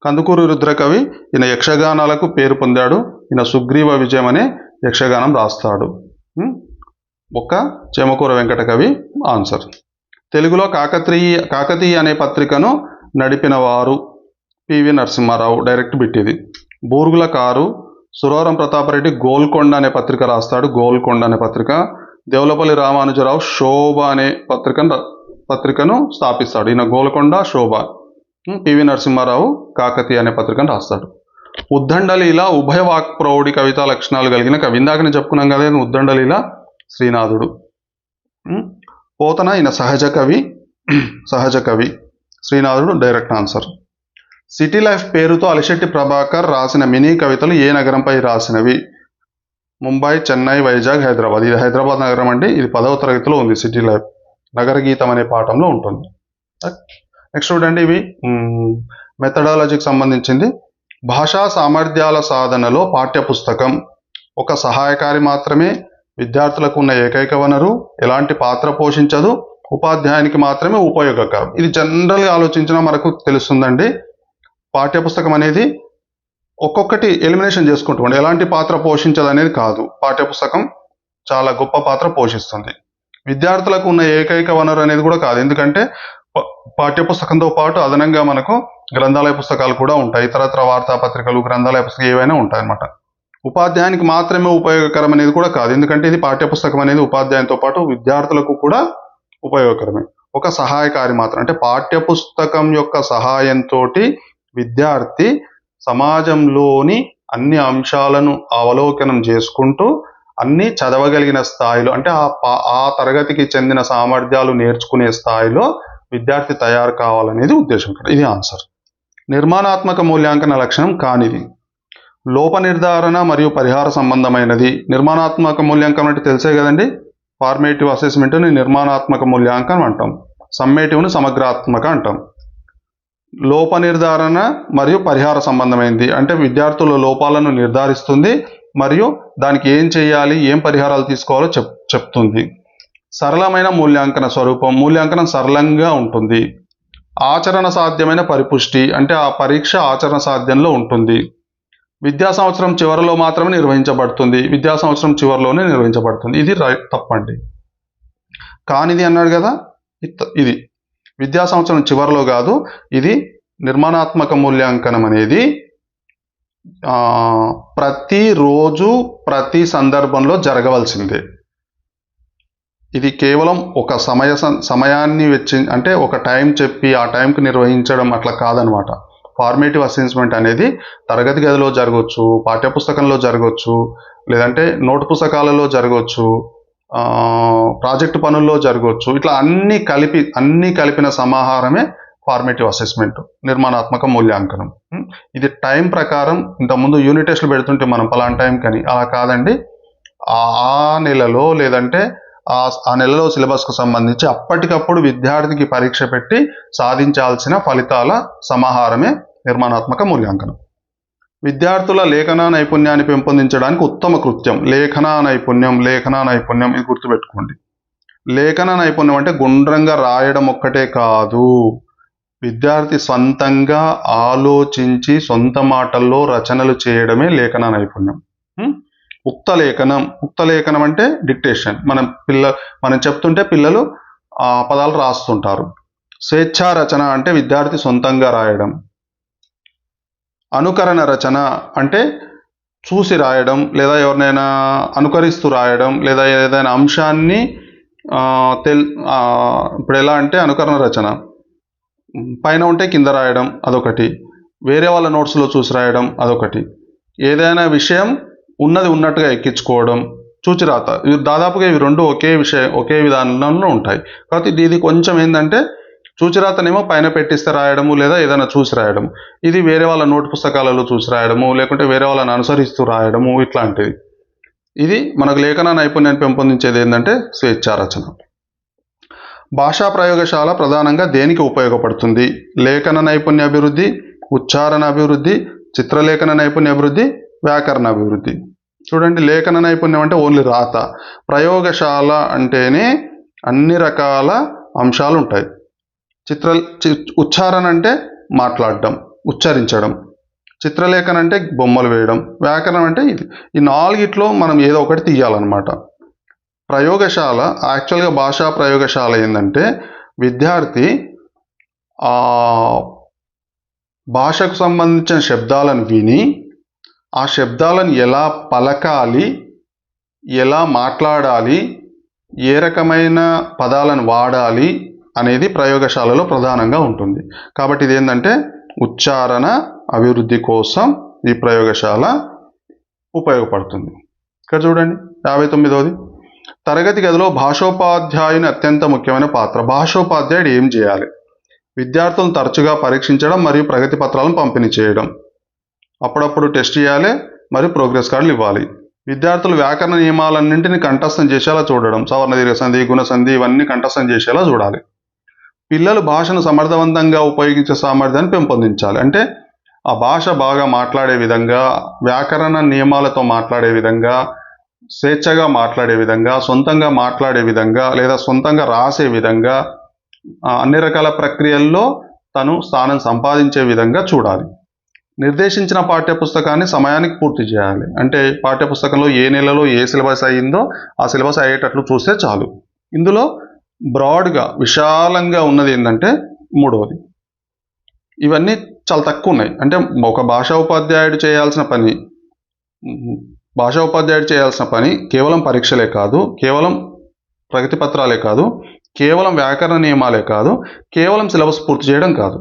కందుకూరు రుద్రకవి, ఈయన యక్షగానాలకు పేరు పొందాడు. ఈయన సుగ్రీవ విజయం అనే యక్షగానం రాస్తాడు. ఒక చేమకూర వెంకట కవి ఆన్సర్. తెలుగులో కాకతీయ అనే పత్రికను నడిపిన వారు పివి నరసింహారావు. డైరెక్ట్ బిట్ ఇది. బూర్గుల కారు. సురవరం ప్రతాపరెడ్డి గోల్కొండ అనే పత్రిక రాస్తాడు. గోల్కొండ అనే పత్రిక. దేవులపల్లి రామానుజరావు శోభ అనే పత్రికను స్థాపిస్తాడు. ఈయన గోల్కొండ, శోభ. పివి నరసింహారావు కాకతీయ అనే పత్రికను రాస్తాడు. ఉద్దండలీల ఉభయ వాక్ప్రౌఢి కవితా లక్షణాలు కలిగిన కవి. ఇందాకనే చెప్పుకున్నాం కదా, ఉద్దండలీల శ్రీనాథుడు. పోతన ఈయన సహజ కవి. శ్రీనాథుడు డైరెక్ట్ ఆన్సర్. సిటీ లైఫ్ పేరుతో అలిశెట్టి ప్రభాకర్ రాసిన మినీ కవితలు ఏ నగరంపై రాసినవి? ముంబై, చెన్నై, వైజాగ్, హైదరాబాద్. ఇది హైదరాబాద్ నగరం అండి. ఇది 10వ తరగతిలో ఉంది. సిటీ లైఫ్ నగర గీతం అనే పాఠంలో ఉంటుంది. నెక్స్ట్ చూడండి, ఇవి మెథడాలజీకి సంబంధించింది. భాషా సామర్థ్యాల సాధనలో పాఠ్యపుస్తకం ఒక సహాయకారి మాత్రమే, విద్యార్థులకు ఉన్న ఏకైక వనరు, ఎలాంటి పాత్ర పోషించదు, ఉపాధ్యాయునికి మాత్రమే ఉపయోగకరం. ఇది జనరల్గా ఆలోచించినా మనకు తెలుస్తుందండి. పాఠ్యపుస్తకం అనేది ఒక్కొక్కటి ఎలిమినేషన్ చేసుకుంటూ ఎలాంటి పాత్ర పోషించదు అనేది కాదు. పాఠ్యపుస్తకం చాలా గొప్ప పాత్ర పోషిస్తుంది. విద్యార్థులకు ఉన్న ఏకైక వనరు అనేది కూడా కాదు. ఎందుకంటే పాఠ్యపుస్తకంతో పాటు అదనంగా మనకు గ్రంథాలయ పుస్తకాలు కూడా ఉంటాయి. ఇతరత్ర వార్తాపత్రికలు, గ్రంథాలయ పుస్తకాలు ఏవైనా ఉంటాయి అన్నమాట. ఉపాధ్యాయునికి మాత్రమే ఉపయోగకరం అనేది కూడా కాదు. ఎందుకంటే ఇది పాఠ్యపుస్తకం అనేది ఉపాధ్యాయునితో పాటు విద్యార్థులకు కూడా ఉపయోగకరమే. ఒక సహాయకారి మాత్రం, అంటే పాఠ్యపుస్తకం యొక్క సహాయంతో విద్యార్థి సమాజంలోని అన్ని అంశాలను అవలోకనం చేసుకుంటూ అన్నీ చదవగలిగిన స్థాయిలో, అంటే ఆ తరగతికి చెందిన సామర్థ్యాలు నేర్చుకునే స్థాయిలో విద్యార్థి తయారు కావాలనేది ఉద్దేశం. ఇది ఆన్సర్. నిర్మాణాత్మక మూల్యాంకన లక్షణం కానిది. లోప నిర్ధారణ మరియు పరిహార సంబంధమైనది. నిర్మాణాత్మక మూల్యాంకనం అంటే తెలిసే కదండి. ఫార్మేటివ్ అసెస్మెంట్ని నిర్మాణాత్మక మూల్యాంకనం అంటాం, సమ్మేటివ్ని సమగ్రాత్మక అంటాం. లోప నిర్ధారణ మరియు పరిహార సంబంధమైనది అంటే విద్యార్థుల లోపాలను నిర్ధారిస్తుంది మరియు దానికి ఏం చేయాలి, ఏం పరిహారాలు తీసుకోవాలో చెప్తుంది. సరళమైన మూల్యాంకన స్వరూపం, మూల్యాంకనం సరళంగా ఉంటుంది. ఆచరణ సాధ్యమైన పరిపుష్టి అంటే ఆ పరీక్ష ఆచరణ సాధ్యంలో ఉంటుంది. విద్యా సంవత్సరం చివరిలో మాత్రమే నిర్వహించబడుతుంది, విద్యా సంవత్సరం చివరిలోనే నిర్వహించబడుతుంది. ఇది తప్పండి. కానిది అన్నాడు కదా, ఇది విద్యా సంవత్సరం చివరిలో కాదు. ఇది నిర్మాణాత్మక మూల్యాంకనం అనేది ప్రతిరోజు ప్రతి సందర్భంలో జరగవలసిందే. ఇది కేవలం ఒక సమయాన్ని అంటే ఒక టైం చెప్పి ఆ టైంకి నిర్వహించడం అట్లా కాదనమాట. ఫార్మేటివ్ అసెస్మెంట్ అనేది తరగతి గదిలో జరగవచ్చు, పాఠ్యపుస్తకంలో జరగవచ్చు, లేదంటే నోటు పుస్తకాలలో జరగవచ్చు, ప్రాజెక్టు పనుల్లో జరగవచ్చు. ఇట్లా అన్ని కలిపిన సమాహారమే ఫార్మేటివ్ అసెస్మెంట్, నిర్మాణాత్మక మూల్యాంకనం. ఇది టైం ప్రకారం, ఇంతకుముందు యూనిట్ టెస్టులు పెడుతుంటే మనం పలానా టైం కానీ, అలా కాదండి. ఆ నెలలో లేదంటే ఆ నెలలో సిలబస్కు సంబంధించి అప్పటికప్పుడు విద్యార్థికి పరీక్ష పెట్టి సాధించాల్సిన ఫలితాల సమాహారమే నిర్మాణాత్మక మూల్యాంకనం. విద్యార్థుల లేఖన నైపుణ్యాన్ని పెంపొందించడానికి ఉత్తమ కృత్యం. లేఖన నైపుణ్యం ఇది గుర్తుపెట్టుకోండి. లేఖన నైపుణ్యం అంటే గుండ్రంగా రాయడం ఒక్కటే కాదు, విద్యార్థి సొంతంగా ఆలోచించి సొంత మాటల్లో రచనలు చేయడమే లేఖన నైపుణ్యం. ఉక్త లేఖనం అంటే డిక్టేషన్. మనం చెప్తుంటే పిల్లలు పదాలు రాస్తుంటారు. స్వేచ్ఛా రచన అంటే విద్యార్థి సొంతంగా రాయడం. అనుకరణ రచన అంటే చూసి రాయడం, లేదా ఎవరినైనా అనుకరిస్తూ రాయడం, లేదా ఏదైనా అంశాన్ని ఇప్పుడు ఎలా అంటే అనుకరణ రచన పైన ఉంటే కింద రాయడం అదొకటి, వేరే వాళ్ళ నోట్స్లో చూసి రాయడం అదొకటి, ఏదైనా విషయం ఉన్నది ఉన్నట్టుగా ఎక్కించుకోవడం, చూచిరాత. దాదాపుగా ఇవి రెండు ఒకే విధానంలో ఉంటాయి. కాబట్టి ఇది కొంచెం ఏంటంటే చూచిరాతనేమో పైన పెట్టిస్తే రాయడము, లేదా ఏదైనా చూసి రాయడం. ఇది వేరే వాళ్ళ నోటు పుస్తకాలలో చూసి రాయడము, లేకుంటే వేరే వాళ్ళని అనుసరిస్తూ రాయడము, ఇట్లాంటిది. ఇది మనకు లేఖన నైపుణ్యాన్ని పెంపొందించేది ఏంటంటే స్వేచ్ఛా రచన. భాషా ప్రయోగశాల ప్రధానంగా దేనికి ఉపయోగపడుతుంది? లేఖన నైపుణ్య అభివృద్ధి, ఉచ్చారణ అభివృద్ధి, చిత్రలేఖన నైపుణ్య అభివృద్ధి, వ్యాకరణ అభివృద్ధి. చూడండి, లేఖన నైపుణ్యం అంటే ఓన్లీ రాత. ప్రయోగశాల అంటేనే అన్ని రకాల అంశాలు ఉంటాయి. ఉచ్చారణ అంటే మాట్లాడడం, ఉచ్చరించడం. చిత్రలేఖన అంటే బొమ్మలు వేయడం. వ్యాకరణం అంటే ఇది. ఈ నాలుగిట్లో మనం ఏదో ఒకటి తీయాలన్నమాట. ప్రయోగశాల, యాక్చువల్గా భాషా ప్రయోగశాల ఏంటంటే విద్యార్థి భాషకు సంబంధించిన శబ్దాలను విని ఆ శబ్దాలను ఎలా పలకాలి, ఎలా మాట్లాడాలి, ఏ రకమైన పదాలను వాడాలి అనేది ప్రయోగశాలలో ప్రధానంగా ఉంటుంది. కాబట్టి ఇది ఏంటంటే ఉచ్చారణ అభివృద్ధి కోసం ఈ ప్రయోగశాల ఉపయోగపడుతుంది. ఇక్కడ చూడండి 59వది, తరగతి గదిలో భాషోపాధ్యాయుని అత్యంత ముఖ్యమైన పాత్ర. భాషోపాధ్యాయుడు ఏం చేయాలి? విద్యార్థులను తరచుగా పరీక్షించడం మరియు ప్రగతి పత్రాలను పంపిణీ చేయడం. అప్పుడప్పుడు టెస్ట్ చేయాలి మరియు ప్రోగ్రెస్ కార్డులు ఇవ్వాలి. విద్యార్థులు వ్యాకరణ నియమాలన్నింటినీ కంఠస్థం చేసేలా చూడడం. సవర్ణ దీర్ఘ సంధి, గుణ సంధి ఇవన్నీ కంఠస్థం చేసేలా చూడాలి. పిల్లలు భాషను సమర్థవంతంగా ఉపయోగించే సామర్థ్యాన్ని పెంపొందించాలి. అంటే ఆ భాష బాగా మాట్లాడే విధంగా, వ్యాకరణ నియమాలతో మాట్లాడే విధంగా, స్వేచ్ఛగా మాట్లాడే విధంగా, సొంతంగా మాట్లాడే విధంగా, లేదా సొంతంగా రాసే విధంగా, అన్ని రకాల ప్రక్రియల్లో తను స్థానం సంపాదించే విధంగా చూడాలి. నిర్దేశించిన పాఠ్యపుస్తకాన్ని సమయానికి పూర్తి చేయాలి. అంటే పాఠ్యపుస్తకంలో ఏ నెలలో ఏ సిలబస్ అయ్యిందో ఆ సిలబస్ అయ్యేటట్లు చూస్తే చాలు. ఇందులో బ్రాడ్గా విశాలంగా ఉన్నది ఏంటంటే మూడవది. ఇవన్నీ చాలా తక్కువ ఉన్నాయి. అంటే ఒక భాషా ఉపాధ్యాయుడు చేయాల్సిన పని కేవలం పరీక్షలే కాదు, కేవలం ప్రగతి పత్రాలే కాదు, కేవలం వ్యాకరణ నియమాలే కాదు, కేవలం సిలబస్ పూర్తి చేయడం కాదు,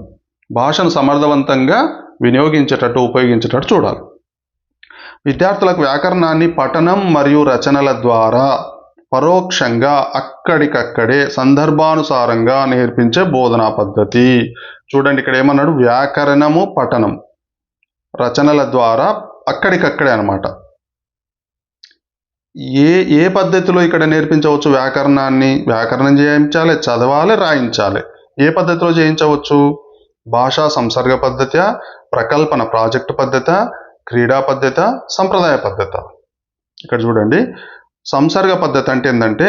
భాషను సమర్థవంతంగా వినియోగించేటట్టు, ఉపయోగించేటట్టు చూడాలి. విద్యార్థులకు వ్యాకరణాన్ని పఠనం మరియు రచనల ద్వారా పరోక్షంగా అక్కడికక్కడే సందర్భానుసారంగా నేర్పించే బోధనా పద్ధతి. చూడండి, ఇక్కడ ఏమన్నాడు? వ్యాకరణము, పఠనం, రచనల ద్వారా అక్కడికక్కడే అనమాట. ఏ పద్ధతిలో ఇక్కడ నేర్పించవచ్చు వ్యాకరణాన్ని? వ్యాకరణం చేయించాలి, చదవాలి, రాయించాలి. ఏ పద్ధతిలో చేయించవచ్చు? భాషా సంసర్గ పద్ధతి, ప్రకల్పన ప్రాజెక్టు పద్ధత, క్రీడా పద్ధత, సంప్రదాయ పద్ధత. ఇక్కడ చూడండి, సంసర్గ పద్ధతి అంటే ఏంటంటే,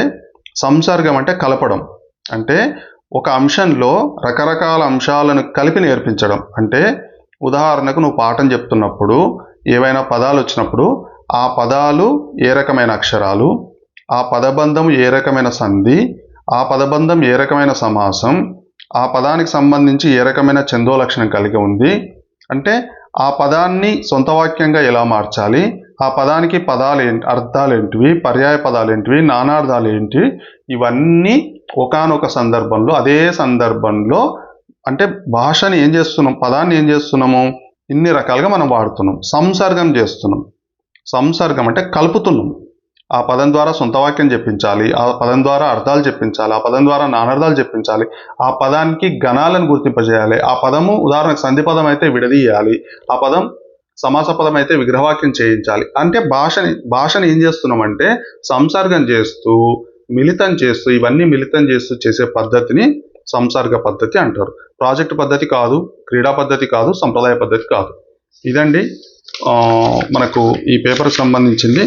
సంసర్గం అంటే కలపడం. అంటే ఒక అంశంలో రకరకాల అంశాలను కలిపి నేర్పించడం. అంటే ఉదాహరణకు నువ్వు పాఠం చెప్తున్నప్పుడు ఏవైనా పదాలు వచ్చినప్పుడు ఆ పదాలు ఏ రకమైన అక్షరాలు, ఆ పదబంధం ఏ రకమైన సంధి, ఆ పదబంధం ఏ రకమైన సమాసం, ఆ పదానికి సంబంధించి ఏ రకమైన ఛందో లక్షణం కలిగి ఉంది, అంటే ఆ పదాన్ని సొంత వాక్యంగా ఎలా మార్చాలి, ఆ పదానికి పదాలు ఏంటి, అర్థాలు ఏంటివి, పర్యాయ పదాలు ఏంటివి, నానార్థాలు ఏంటి, ఇవన్నీ ఒకానొక సందర్భంలో, అదే సందర్భంలో, అంటే భాషని ఏం చేస్తున్నాం, పదాన్ని ఏం చేస్తున్నాము, ఇన్ని రకాలుగా మనం వాడుతున్నాం. సంసర్గం చేస్తున్నాం. సంసర్గం అంటే కలుపుతున్నాం. ఆ పదం ద్వారా సొంత వాక్యం చెప్పించాలి, ఆ పదం ద్వారా అర్థాలు చెప్పించాలి, ఆ పదం ద్వారా నానార్థాలు చెప్పించాలి, ఆ పదానికి గణాలను గుర్తింపజేయాలి, ఆ పదము ఉదాహరణకు సంధి పదం అయితే విడదీయాలి, ఆ పదం సమాస పదం అయితే విగ్రహవాక్యం చేయించాలి. అంటే భాషని ఏం చేస్తున్నామంటే సంసర్గం చేస్తూ, మిళితం చేస్తూ, ఇవన్నీ మిళితం చేస్తూ చేసే పద్ధతిని సంసర్గ పద్ధతి అంటారు. ప్రాజెక్టు పద్ధతి కాదు, క్రీడా పద్ధతి కాదు, సంప్రదాయ పద్ధతి కాదు. ఇదండి మనకు ఈ పేపర్కి సంబంధించింది.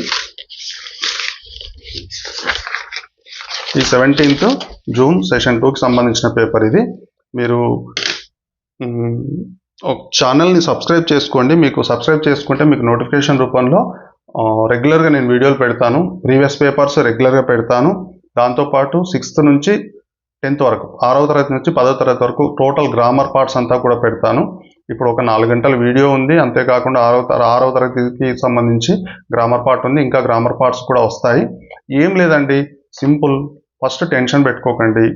ఈ 17th జూన్ సెషన్ 2కి సంబంధించిన పేపర్ ఇది. మీరు ఛానల్ని సబ్స్క్రైబ్ చేసుకోండి. మీకు సబ్స్క్రైబ్ చేసుకుంటే మీకు నోటిఫికేషన్ రూపంలో రెగ్యులర్గా నేను వీడియోలు పెడతాను. ప్రీవియస్ పేపర్స్ రెగ్యులర్గా పెడతాను. దాంతోపాటు 6th నుంచి 10th వరకు, 6వ తరగతి నుంచి 10వ తరగతి వరకు టోటల్ గ్రామర్ పార్ట్స్ అంతా కూడా పెడతాను. ఇప్పుడు ఒక 4 గంటల వీడియో ఉంది. అంతేకాకుండా 6వ తరగతికి సంబంధించి గ్రామర్ పార్ట్ ఉంది. ఇంకా గ్రామర్ పార్ట్స్ కూడా వస్తాయి. ఏం లేదండి, సింపుల్. ఫస్ట్ టెన్షన్ పెట్టుకోకండి.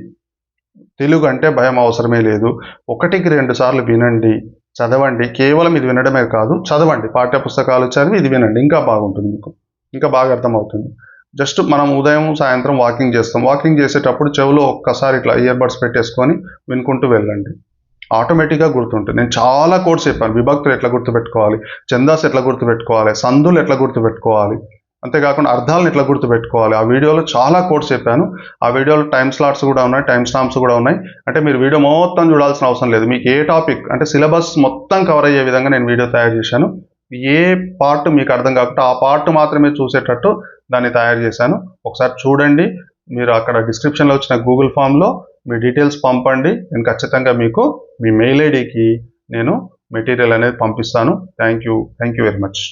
తెలుగు అంటే భయం అవసరమే లేదు. 1కి 2 సార్లు వినండి, చదవండి. కేవలం ఇది వినడమే కాదు, చదవండి. పాఠ్యపుస్తకాలు చదివి ఇది వినండి, ఇంకా బాగుంటుంది, మీకు ఇంకా బాగా అర్థమవుతుంది. జస్ట్ మనం ఉదయం సాయంత్రం వాకింగ్ చేస్తాం. వాకింగ్ చేసేటప్పుడు చెవిలో ఒక్కసారి ఇట్లా ఇయర్ బడ్స్ పెట్టేసుకొని వినుకుంటూ వెళ్ళండి. ఆటోమేటిక్గా గుర్తుంటుంది. నేను చాలా కోడ్స్ చెప్పాను. విభక్తులు ఎట్లా గుర్తుపెట్టుకోవాలి, ఛందాస్ ఎట్లా గుర్తుపెట్టుకోవాలి, సందులు ఎట్లా గుర్తుపెట్టుకోవాలి, అంతేకాకుండా అర్థాలను ఎట్లా గుర్తుపెట్టుకోవాలి. ఆ వీడియోలో చాలా కోడ్స్ చెప్పాను. ఆ వీడియోలో టైం స్లాట్స్ కూడా ఉన్నాయి, టైం స్టాంప్స్ కూడా ఉన్నాయి. అంటే మీరు వీడియో మొత్తం చూడాల్సిన అవసరం లేదు. మీకు ఏ టాపిక్ అంటే సిలబస్ మొత్తం కవర్ అయ్యే విధంగా నేను వీడియో తయారు చేశాను. ఏ పార్ట్ మీకు అర్థం కాకుండా ఆ పార్ట్ మాత్రమే చూసేటట్టు దాన్ని తయారు చేశాను. ఒకసారి చూడండి. మీరు అక్కడ డిస్క్రిప్షన్లో వచ్చిన గూగుల్ ఫామ్లో మీ డీటెయిల్స్ పంపండి. నేను ఖచ్చితంగా మీకు మీ మెయిల్ ఐడికి నేను మెటీరియల్ అనేది పంపిస్తాను. Thank you very much.